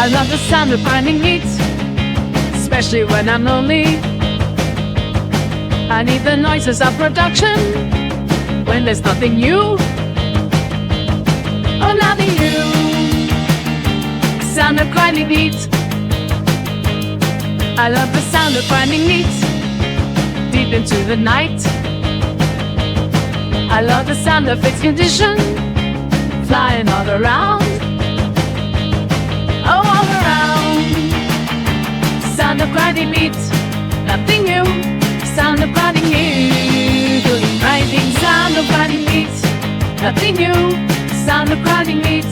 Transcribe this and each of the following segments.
I love the sound of grinding meat, especially when I'm lonely. I need the noises of production when there's nothing new. Oh, nothing new. Sound of grinding meat. I love the sound of grinding meat deep into the night. I love the sound of its condition flying all around. Oh, all around. Sound of grinding meat, nothing new. Sound of grinding meat, grinding. Sound of grinding meat, nothing new. Sound of grinding meat,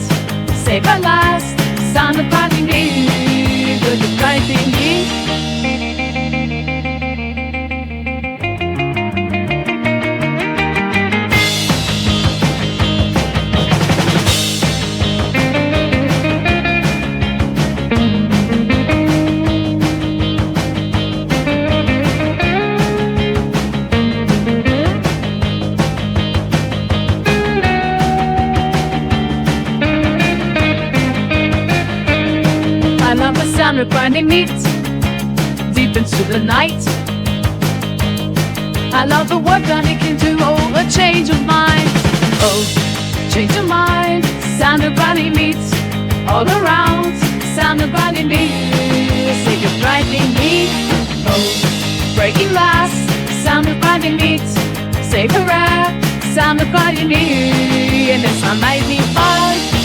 save at last. Sound of grinding meat, grinding meat. Sound of grinding meat deep into the night. I love the work that it can do. Oh, a change of mind. Oh, change of mind. Sound of grinding meat all around. Sound of grinding meat. Sick of grinding meat. Oh, breaking glass. Sound of grinding meat. Save the rare. Sound of grinding meat. And it's my lightning fire.